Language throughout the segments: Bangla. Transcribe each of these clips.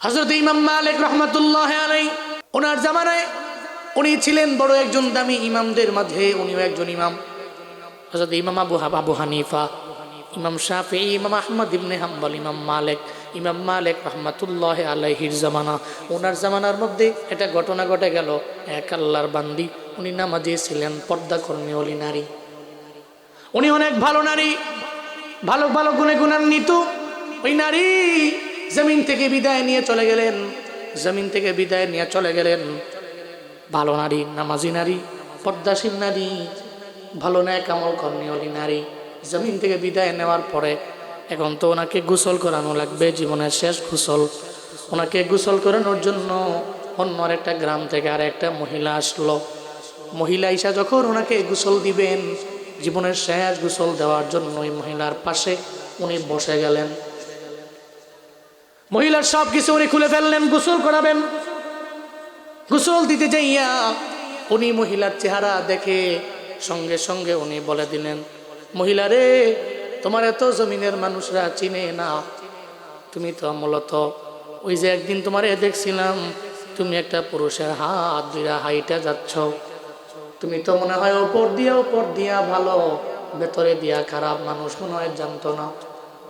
হযরত ইমাম মালিক রাহমাতুল্লাহ আলাইহি ওনার জামানায় উনি ছিলেন বড় একজন দামি ইমামদের মাঝে, উনিও একজন ইমাম। হযরত ইমাম আবু হানিফা, ইমাম শাফিঈ, ইমাম আহমদ ইবনে হাম্বল, ইমাম মালিক রাহমাতুল্লাহ আলাইহির জামানা। ওনার জামানার মধ্যে একটা ঘটনা ঘটে গেল। এক আল্লাহর বান্দি, উনি নামাজি ছিলেন, পর্দাকর্মী ওলি নারী। উনি অনেক ভালো নারী, ভালো ভালো গুণে গুণান্বিত। ওই নারী জমিন থেকে বিদায় নিয়ে চলে গেলেন, জমিন থেকে বিদায় নিয়ে চলে গেলেন। ভালো নারী, নামাজি নারী, পর্দাশীল নারী, ভালো নেক আমল কর্মী ওলি নারী জমিন থেকে বিদায় নেওয়ার পরে এখন তো ওনাকে গোসল করানো লাগবে, জীবনের শেষ গোসল। ওনাকে গোসল করানোর জন্য অন্য একটা গ্রাম থেকে আর একটা মহিলা আসলো। মহিলা ঈশা যখন ওনাকে গোসল দিবেন, জীবনের শেষ গোসল দেওয়ার জন্য ওই মহিলার পাশে উনি বসে গেলেন। মহিলার সব কিছু উনি খুলে ফেললেন, গোসল করাবেন। গোসল দিতে যাইয়া উনি মহিলার চেহারা দেখে সঙ্গে সঙ্গে উনি বলে দিলেন, মহিলা রে, তোমার এত জমিনের মানুষরা চিনে না, তুমি তো মূলত ওই যে একদিন তোমারে দেখছিলাম, তুমি একটা পুরুষের হাত ধরে হাইটা যাচ্ছ, তুমি তো মনে হয় উপর দিয়া ভালো, ভেতরে দিয়া খারাপ, মানুষ মনে হয় জানতো না।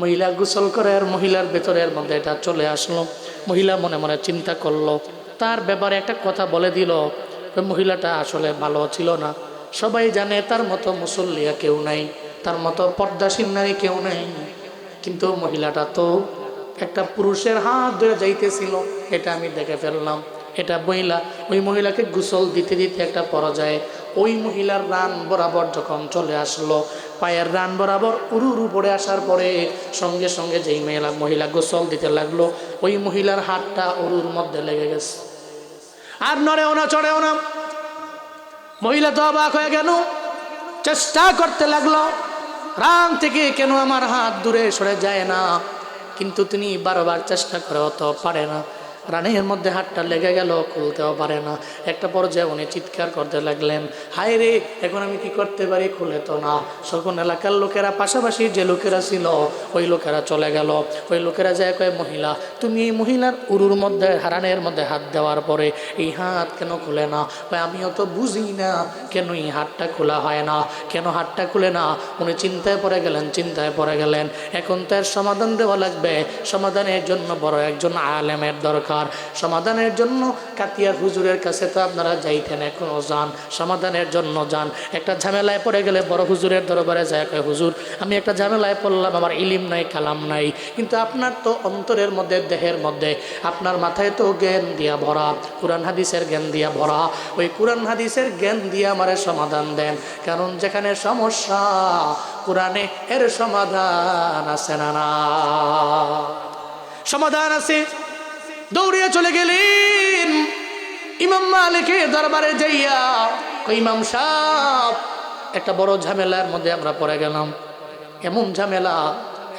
মহিলা গোসল করে আর মহিলার ভেতরের মধ্যে এটা চলে আসলো। মহিলা মনে মনে চিন্তা করলো, তার ব্যাপারে একটা কথা বলে দিল। মহিলাটা আসলে ভালো ছিল না। সবাই জানে তার মতো মুসল্লিয়া কেউ নাই, তার মতো পর্দাসীন নারী কেউ নাই, কিন্তু মহিলাটা তো একটা পুরুষের হাত ধরে যাইতেছিল, এটা আমি দেখে ফেললাম। এটা মহিলা, ওই মহিলাকে গোসল দিতে দিতে একটা পর্যায়ে ওই মহিলার রান বরাবর যখন চলে আসলো, পায়ের রান বরাবর উরু পড়ে আসার পরে সঙ্গে সঙ্গে যেই মহিলা গোসল দিতে লাগলো, ওই মহিলার হাতটা উরুর মধ্যে লেগে গেছে। আর নড়েও না, চড়েও না। মহিলা তো অবাক হয়ে গেল, চেষ্টা করতে লাগলো রান থেকে কেন আমার হাত দূরে সরে যায় না, কিন্তু তিনি বারবার চেষ্টা করেও তো পারে না। রানের মধ্যে হাতটা লেগে গেল, খুলতেও পারে না। একটা পর্যায়ে উনি চিৎকার করতে লাগলেন, হায় রে, এখন আমি কি করতে পারি, খুলে তো না। সকল এলাকার লোকেরা, পাশাপাশি যে লোকেরা ছিল ওই লোকেরা চলে গেল। ওই লোকেরা যায় কয়, মহিলা, তুমি এই মহিলার উরুর মধ্যে, হারানের মধ্যে হাত দেওয়ার পরে এই হাত কেন খুলে না? আমিও তো বুঝি না কেন এই হাতটা খোলা হয় না, কেন হাতটা খুলে না। উনি চিন্তায় পড়ে গেলেন। এখন তো এর সমাধান দেওয়া লাগবে। সমাধানের জন্য বড় একজন আলেমের দরকার। সমাধানের জন্য কাতিয়া হুজুরের কাছে তো আপনারা যাইতেন, এখনো যান, সমাধানের জন্য যান। একটা ঝামেলায় পড়ে গেলে বড় হুজুরের দরবারে যায়, কয়, হুজুর, আমি একটা ঝামেলায় পড়লাম, আমার ইলিম নাই, কালাম নাই, কিন্তু আপনার তো অন্তরের মধ্যে, দেহের মধ্যে, আপনার মাথায় তো জ্ঞান দিয়া ভরা, কুরআন হাদিসের জ্ঞান দিয়া ভরা। ওই কুরআন হাদিসের জ্ঞান দিয়ে আমারে সমাধান দেন, কারণ যেখানে সমস্যা কোরআনে এর সমাধান আছে না? সমাধান আছে। দৌড়িয়ে চলে গেলেন ইমাম মালিকের দরবারে যাইয়া, ইমাম সাহেব, একটা বড় ঝামেলার মধ্যে আমরা পড়ে গেলাম। এমন ঝামেলা,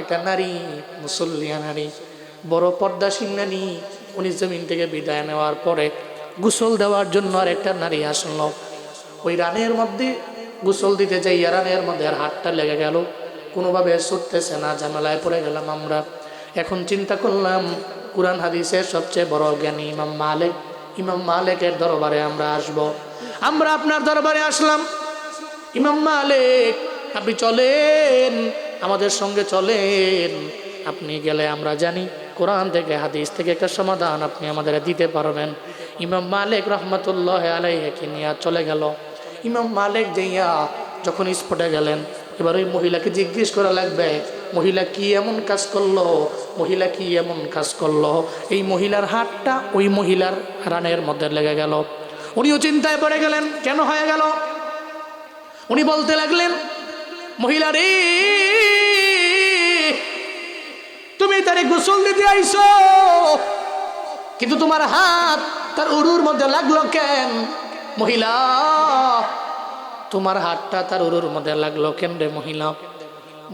একটা নারী, মুসল্লিয়া নারী, বড় পর্দাসীন নারী, উনি জমিন থেকে বিদায় নেওয়ার পরে গোসল দেওয়ার জন্য আর একটা নারী আসলো। ওই রানের মধ্যে গোসল দিতে যাইয়া রানের মধ্যে আর হাতটা লেগে গেল, কোনোভাবে ছুটতেছে না, ঝামেলায় পড়ে গেলাম আমরা। এখন চিন্তা করলাম, কুরআন হাদিসের সবচেয়ে বড় জ্ঞানী ইমাম মালিকের দরবারে আমরা আসব। আমরা আপনার দরবারে আসলাম। ইমাম মালিক, আপনি চলেন, আমাদের সঙ্গে চলেন। আপনি গেলে আমরা জানি কোরআন থেকে, হাদিস থেকে একটা সমাধান আপনি আমাদের দিতে পারবেন। ইমাম মালিক রহমতুল্লাহ আলাইহি নিয়ে চলে গেল। ইমাম মালিক যাইয়া যখন স্পটে গেলেন, এবার ওই মহিলাকে জিজ্ঞেস করা লাগবে, মহিলা কি এমন কাজ করলো, এই মহিলার হাতটা ওই মহিলার রানের মধ্যে লেগে গেল। উনিও চিন্তায় পড়ে গেলেন, কেন হয়ে গেল? উনি বলতে লাগলেন, মহিলা রে, তুমি তারে গোসল দিতে আইছো, কিন্তু তোমার হাত তার উরুর মধ্যে লাগলো কেন? মহিলা, তোমার হাতটা তার উরুর মধ্যে লাগলো কেন রে মহিলা?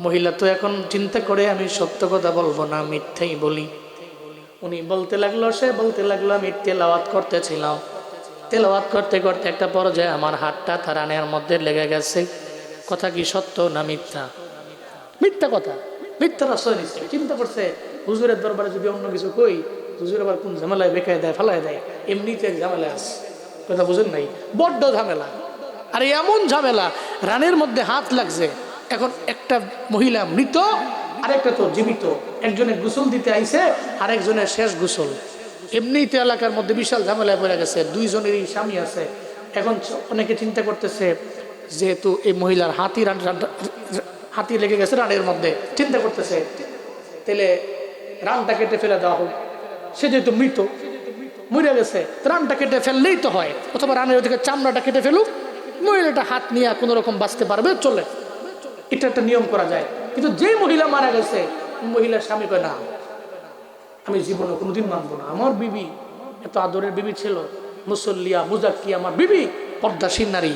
মহিলা তো এখন চিন্তা করে, আমি সত্য কথা বলবো না, মিথ্যাই বলি। উনি বলতে লাগলো, আমি তেলাওয়াত করতেছিলাম, তেলাওয়াত করতে করতে একটা পর্যায়ে আমার হাতটা তার রানের মধ্যে লেগে গেছে। কথা কি সত্য না মিথ্যা? মিথ্যা কথা, মিথ্যার আশ্রয় নিচ্ছে। চিন্তা করছে, হুজুরের দরবারে যদি অন্য কিছু কই, হুজুর আবার কোন ঝামেলায় বেকায় দেয়, ফেলায় দেয়, এমনিতে এক ঝামেলা আছে, কথা বুঝেন নাই, বড্ড ঝামেলা। আর এমন ঝামেলা, রানের মধ্যে হাত লাগছে, এখন একটা মহিলা মৃত আর একটা তো জীবিত, একজনের গোসল দিতে আইছে আর একজনের শেষ গোসল। এমনিতে এলাকার মধ্যে বিশাল ঝামেলায় পড়ে গেছে, দুইজনেরই স্বামী আছে। এখন অনেকে চিন্তা করতেছে, যেহেতু এই মহিলার হাতি লেগে গেছে রানের মধ্যে, চিন্তা করতেছে তাহলে রানটা কেটে ফেলে দেওয়া হোক, সে যেহেতু মৃত মরে গেছে, রানটা কেটে ফেললেই তো হয়, অথবা রানের ওদিকে চামড়াটা কেটে ফেলুক, মহিলাটা হাত নিয়ে কোনো রকম বাঁচতে পারবে, চলে, এটা একটা নিয়ম করা যায়। কিন্তু যে মহিলা মারা গেছে, মহিলার স্বামী কয় না, আমি জীবনে কোনোদিন মানবো না, আমার বিবি এত আদরের বিবি ছিল, মুসল্লিয়া মুজাক্কি আমার বিবি, পর্দাশীল নারী,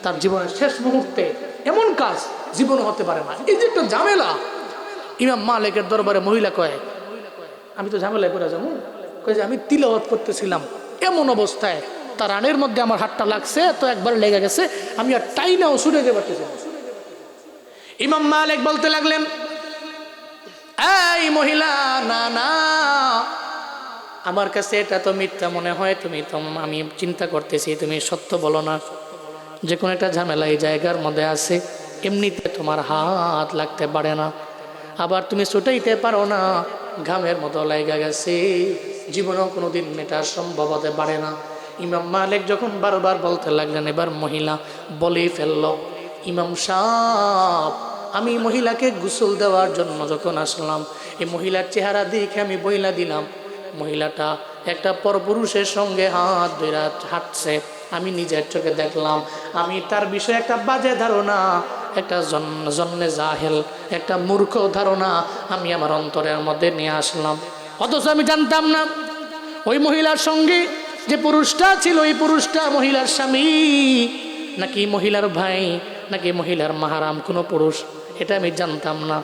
তার জীবনের শেষ মুহূর্তে এমন কাজ জীবনে হতে পারে না। এই যে একটা ঝামেলা, ইমাম মালিকের দরবারে মহিলা কয়, আমি তো ঝামেলায় পড়ে যাবো, কয় যে আমি তিলাওয়াত করতেছিলাম, এমন অবস্থায় তার রানের মধ্যে আমার হাতটা লাগছে, তো একবার লেগে গেছে, আমি আর টাইনাও ছুটে যেতে পারতেছি না। ইমাম মালিক বলতে লাগলেন, এই মহিলা, না না, আমার কাছে এটা তো মিথ্যা মনে হয়, তুমি তো, আমি চিন্তা করতেছি তুমি সত্য বলো না, যে কোনো একটা ঝামেলা এই জায়গার মধ্যে আছে, এমনিতে তোমার হাত লাগতে পারে না, আবার তুমি ছুটাইতে পারো না, ঘামের মতো লাগা গেছে, জীবনেও কোনোদিন এটা সম্ভব হতে পারে না। ইমাম মালিক যখন বারবার বলতে লাগলেন, এবার মহিলা বলেই ফেলল, ইমাম সাহেব, আমি মহিলাকে গোসল দেওয়ার জন্য যখন আসলাম, এই মহিলার চেহারা দেখে আমি বইলা দিলাম, মহিলাটা একটা পরপুরুষের সঙ্গে হাত ধরে হাঁটছে, আমি নিজের চোখে দেখলাম, আমি তার বিষয়ে একটা বাজে ধারণা, একটা জন্মে জাহেল, একটা মূর্খ ধারণা আমি আমার অন্তরের মধ্যে নিয়ে আসলাম। অথচ আমি জানতাম না ওই মহিলার সঙ্গে যে পুরুষটা ছিল, এই পুরুষটা মহিলার স্বামী নাকি মহিলার ভাই নাকি মহিলার মাহারাম কোনো পুরুষ, এটা আমি জানতাম না।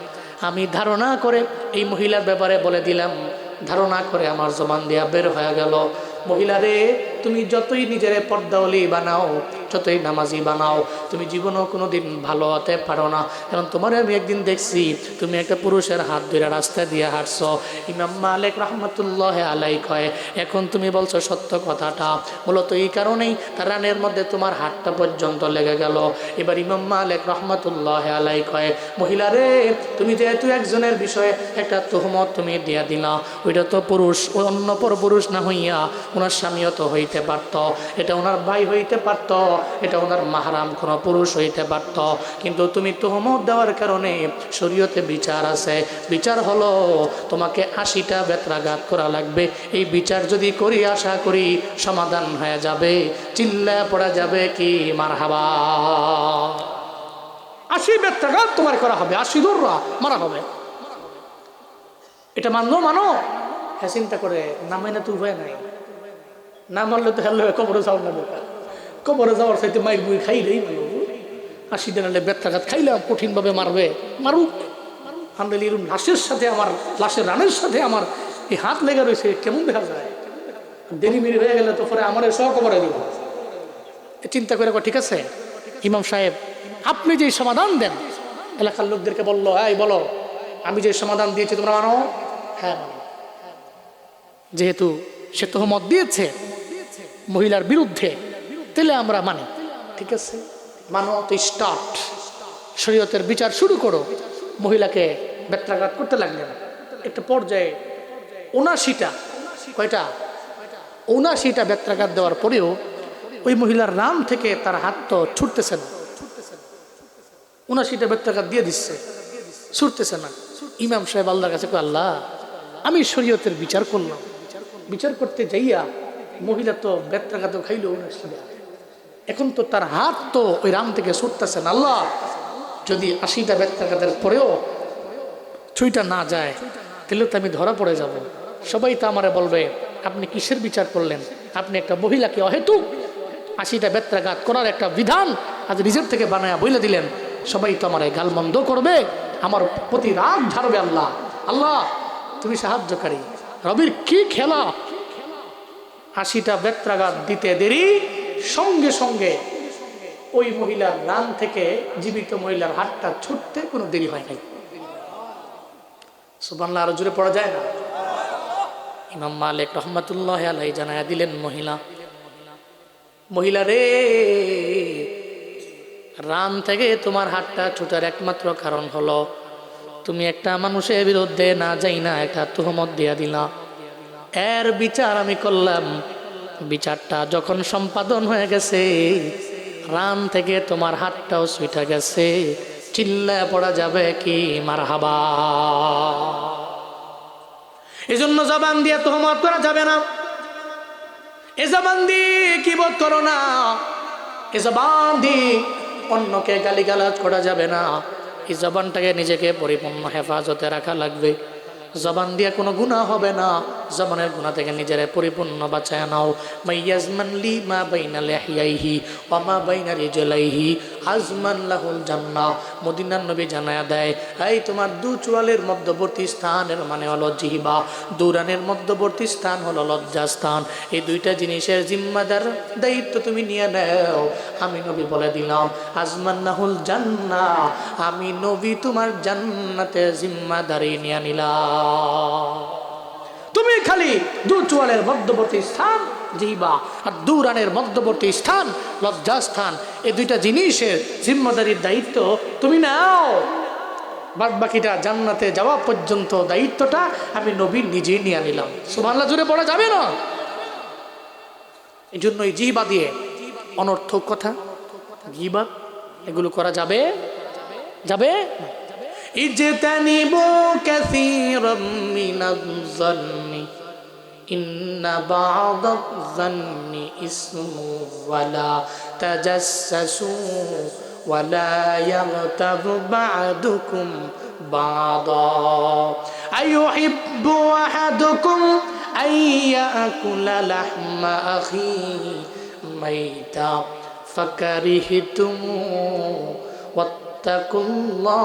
আমি ধারণা করে এই মহিলার ব্যাপারে বলে দিলাম, ধারণা করে আমার জবান দিয়া বের হয়ে গেল, মহিলারে, তুমি যতই নিজের পর্দাওয়ালি বানাও, যতই নামাজি বানাও, তুমি জীবনেও কোনো দিন ভালো হতে পারো না, কারণ তোমার আমি একদিন দেখছি তুমি একটা পুরুষের হাত ধরে রাস্তা দিয়ে হাঁটছ। ইমাম মালিক রহমতুল্লাহ আলাই কয়, এখন তুমি বলছো সত্য কথাটা, মূলত এই কারণেই তার রানের মধ্যে তোমার হাতটা পর্যন্ত লেগে গেল। এবার ইমাম মালিক রহমতুল্লাহ আলাই কয়, মহিলারে, তুমি যেহেতু একজনের বিষয়ে একটা তুহমত তুমি দিয়া দিলা, ওইটা তো পুরুষ, ওই অন্য পর পুরুষ না হইয়া ওনার স্বামীও তো হইতে পারত, এটা ওনার ভাই হইতে পারত, এটা ওনার মাহারাম কোনো পুরুষ হইতে পারত, কিন্তু তুমি তুহমত দেওয়ার কারণে শরীয়তে বিচার আছে, বিচার হলো তোমাকে 80টা বেত্রাঘাত করা লাগবে। এই বিচার যদি করি, আশা করি সমাধান হয়ে যাবে, চিল্লা পড়া যাবে কি মারহাবা, 80 বেত্রাঘাত তোমার করা হবে, 80 দৌড়া মারা হবে। এটা মানো, হ্যাঁ, চিন্তা করে না মানে তো উপায় নাই, না মানলে তো হেল কবরে যাওয়ার না, বেকার কবরে যাওয়ার চাইতে মাইর মুই খাইলেই ভালো, 80 দিনালে বেত্রাঘাত খাইলাম, কঠিনভাবে মারবে, মারুক, আনলে এরকম লাশের সাথে, আমার লাশের রানের সাথে আমার এই হাত লেগে রয়েছে, কেমন দেখা যায়, দেরি মেরি হয়ে গেলে তো পরে আমার সহ কবরে দিব। চিন্তা করে, ঠিক আছে ইমাম সাহেব, আপনি যে সমাধান দেন, এলাকার লোকদেরকে বললো, এই বলো, আমি যে সমাধান দিয়েছি তোমরা মানো? হ্যাঁ মানো। যেহেতু সে তোহমত দিয়েছে মহিলার বিরুদ্ধে, তাহলে আমরা মানি, ঠিক আছে মানো, তো স্টার্ট, শরীয়তের বিচার শুরু করো। মহিলাকে বেত্রাঘাত করতে লাগলেন, একটা পর্যায়ে 79টা, কয়টা 79টা বেত্রাঘাত দেওয়ার পরেও ওই মহিলার রান থেকে তার হাত তো ছুটতেছে না, 79টা বেত্রাঘাত দিয়ে দিচ্ছে, ছুটতেছে না। ইমাম সাহেব আল্লাহর কাছে, আল্লাহ, আমি শরীয়তের বিচার করলাম, বিচার করতে যাইয়া মহিলা তো বেত্রাঘাত খাইলো 79টা, এখন তো তার হাত তো ওই রান থেকে ছুটতেছে না, আল্লাহ যদি 80টা বেত্রাঘাতের পরেও ছুঁইটা না যায়, তাহলে তো আমি ধরা পড়ে যাব, সবাই তো আমারে বলবে আপনি কিসের বিচার করলেন, আপনি একটা মহিলাকে অহেতুক 80টা বেত্রাঘাত করার একটা বিধান আজ নিজের থেকে বানায়া বইলে দিলেন, সবাই তো আমার গালমন্দ করবে, আমার প্রতি রাগ ঝাড়বে। আল্লাহ, আল্লাহ তুমি সাহায্যকারী, রবির কি খেলা, 80টা বেত্রাঘাত দিতে দেরি, সঙ্গে সঙ্গে ওই মহিলার রান থেকে জীবিত মহিলার হাতটা ছুটতে কোনো দেরি হয় নাই। সুবহানাল্লাহ, আরো জোরে পড়া যায় না? ইমাম মালিক রহমাতুল্লাহ আলাইহি জানায়া দিলেন, মহিলা রে, রান থেকে তোমার হাতটা ছুটার একমাত্র কারণ হলো তুমি একটা মানুষের বিরুদ্ধে না যাই না একটা তুহমত দিয়া দিলা। এর বিচার আমি করলাম, বিচারটা যখন সম্পাদন হয়ে গেছে, রান থেকে তোমার হাতটাও ছুটে গেছে, চিল্লা পড়া যাবে কি মারহাবা। এজন্য জবান দিয়ে তুহমত করা যাবে না, এ জবান দিয়ে কিবত করো না, এ জবান দিয়ে অন্যকে গালিগালাজ করা যাবে না। এই জবানটাকে নিজেকে পরিপূর্ণ হেফাজতে রাখা লাগবে। জবান দিয়ে কোনো গুনাহ হবে না, জবানের গুনাহ থেকে নিজের পরিপূর্ণ বাঁচায় নাও। মাইয়াজমান লি মা বাইনা লিহিয়াইহি ওয়া মা বাইনা রিজলাইহি আজমান লাহুল জান্নাহ। মদিনার নবী জানায়া দেয়, এই তোমার দু চুয়ালের মধ্যবর্তী স্থানের মানে হলো জিহবা, দুরানের মধ্যবর্তী স্থান হলো লজ্জাস্থান। এই দুইটা জিনিসের জিম্মাদার দায়িত্ব তুমি নিয়ে নাও। আমি নবী বলে দিলাম, আজমান লাহুল জান্নাহ, আমি নবী তোমার জান্নাতের জিম্মাদারি নিয়ে নিলাম। তুমি খালি দু চুয়ালের মধ্যবর্তী স্থান জিহবা আর দুরানের মধ্যবর্তী স্থান লজ্জাস্থান, এই দুইটা জিনিসের জিম্মাদারির দায়িত্ব তুমি নাও। বাদ বাকিটা জান্নাতে যাওয়া পর্যন্ত দায়িত্বটা আমি নবী নিজেই নিয়ে নিলাম। সুবহানাল্লাহ জুড়ে পড়া যাবে না। এই জন্য এই জিহবা দিয়ে অনর্থক কথা, গীবত এগুলো করা যাবে যাবে। ইজতানিবু কাসীরাম মিনাজ-যন্নি ইন্না বা'দাজ-যন্নি ইসমু ওয়ালা তাজাসসু ওয়ালা ইয়াগতাব বা'দুকুম বা'দা আইয়ুহিব্বু আহাদুকুম আইয়াকুলা লাহমা আখিহি মাইতা ফাকারিহতুমু ওয়াত্তাকুল্লাহ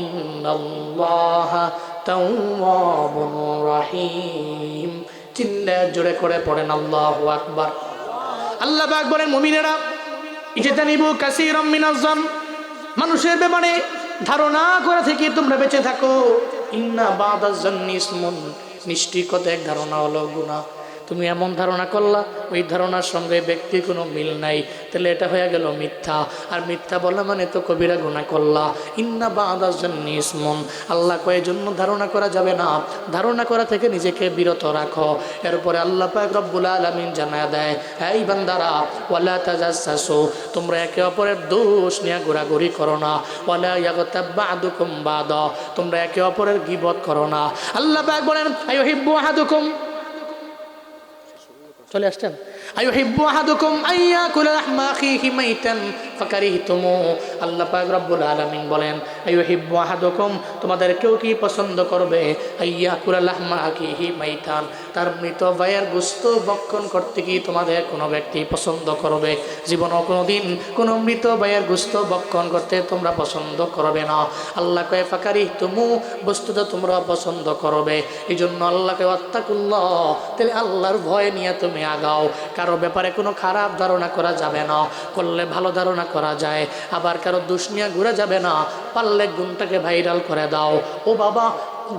ইন্নাল্লাহা তাওয়াবুর রহিম। চিল্লা জোরে করে পড়েন আল্লাহু আকবার। আল্লাহ পাক বলেন, মুমিনেরা, ইজতানিবু কাসীরাম মিনাজ-যন, মানুষের ব্যাপারে ধারণা করা থেকে তোমরা বেঁচে থাকো। ইন্না বা'দাজ-যন্নি ইসমুন, নিশ্চিত এক ধারণা হলো গুনাহ। তুমি এমন ধারণা করলা, ওই ধারণার সঙ্গে ব্যক্তির কোনো মিল নাই, তাহলে এটা হয়ে গেল মিথ্যা। আর মিথ্যা বলা মানে তো কবিরা গুনাহ করলা। ইন্না বা'দাজ-যন্নি ইসমুন, আল্লাহ কয় জন্য ধারণা করা যাবে না, ধারণা করা থেকে নিজেকে বিরত রাখো। এরপরে আল্লাহ পাক রব্বুল আলামিন জানায় দেয়, এই বান্দারা, ওয়ালা তাজাসসু, তোমরা একে অপরের দোষ নিয়ে ঘোরাঘুরি করো না। ওয়ালা ইয়াগতাব বা'দুকুম বা'দা, তোমরা একে অপরের গীবত করো না। আল্লাহ পাক বলেন, আইয়ুহিব্বু আহাদুকুম, চলে আসছেন, আইয়ুহিব্বু আহাদুকুম আইয়াকুলা লাহমা আখিহি মাইতান ফাকারিহতুমু। আল্লাহ পাক রব্বুল আলামিন বলেন, আইয়ুহিব্বু আহাদুকুম, তোমাদের কেউ কি পছন্দ করবে, আইয়াকুলা লাহমা আখিহি মাইতান, তার মৃত ভাইয়ের গোশত ভক্ষণ করতে কি তোমাদের কোনো ব্যক্তি পছন্দ করবে? জীবনও কোনোদিন কোনো মৃত ভাইয়ের গোশত ভক্ষণ করতে তোমরা পছন্দ করবে না। আল্লাহ কয় ফাকারিহতুমু, বস্তুত তোমরা পছন্দ করবে। এই জন্য আল্লাহকে ওয়াত্তাকুল্লাহ, তাহলে আল্লাহর ভয় নিয়ে তুমি আগাও। কারো ব্যাপারে কোনো খারাপ ধারণা করা যাবে না, করলে ভালো ধারণা করা যায়। আবার কারো দোষ নিয়ে ঘুরে যাবে না, পারলে গুণটাকে ভাইরাল করে দাও। ও বাবা,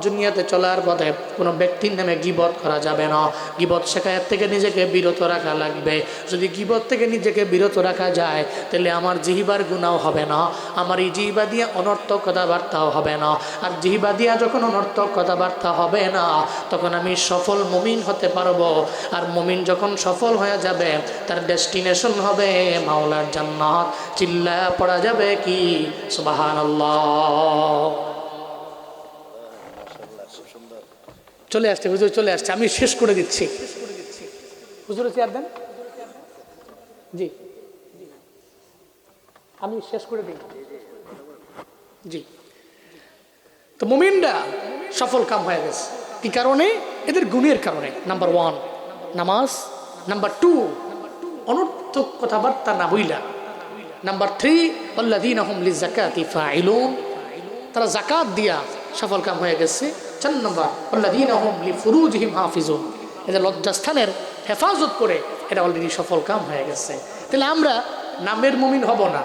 দুনিয়াতে চলার পথে কোনো ব্যক্তির নামে গীবত করা যাবে না। গীবত শেখায়ের থেকে নিজেকে বিরত রাখা লাগবে। যদি গীবত থেকে নিজেকে বিরত রাখা যায়, তাহলে আমার জিহ্বার গুনাহ হবে না, আমার এই জিহ্বা দিয়ে অনর্থক কথাবার্তাও হবে না। আর জিহ্বা দিয়া যখন অনর্থক কথাবার্তা হবে না, তখন আমি সফল মুমিন হতে পারবো। আর মুমিন যখন সফল হয়ে যাবে, তার ডেস্টিনেশন হবে মাওলার জান্নাত। চিল্লা পড়া যাবে কি সুবহানাল্লাহ। চলে আসছে হুজুর, চলে আসছে, আমি শেষ করে দিচ্ছি। হুজুরে চেয়ার দেন, জি আমি শেষ করে দিই। জি, তো মুমিনরা সফল কাম হয়ে গেছে কি কারণে? এদের গুণের কারণে। নাম্বার 1 নামাজ, নাম্বার 2 অনর্থক কথাবার্তা না বইলা, নাম্বার 3 আল্লাযীনা হুম লিযাকাতি ফাঈলুন, তারা যাকাত দিয়া সফল কাম হয়ে গেছে। 4 নম্বর আল্লাযীনা হুম লিফুরুজিহিম হাফিজুন, এদের লজ্জাস্থানের হেফাজত করে, এটা অলরেডি সফল কাম হয়ে গেছে। তাহলে আমরা নামের মুমিন হব না,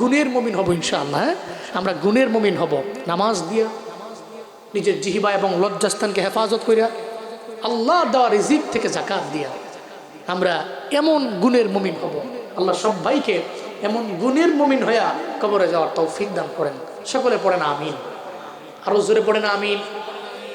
গুণের মুমিন হব ইনশাআল্লাহ। আমরা গুণের মুমিন হব নামাজ দিয়া, নিজের জিহ্বা এবং লজ্জাস্থানকে হেফাজত করিয়া, আল্লাহ দেওয়া রিজিক থেকে জাকাত দিয়া আমরা এমন গুণের মুমিন হব। আল্লাহ সবাইকে এমন গুণের মুমিন হইয়া কবরে যাওয়ার তৌফিক দান করেন। সকলে পড়েন আমিন, আরো জোরে পড়েন আমিন।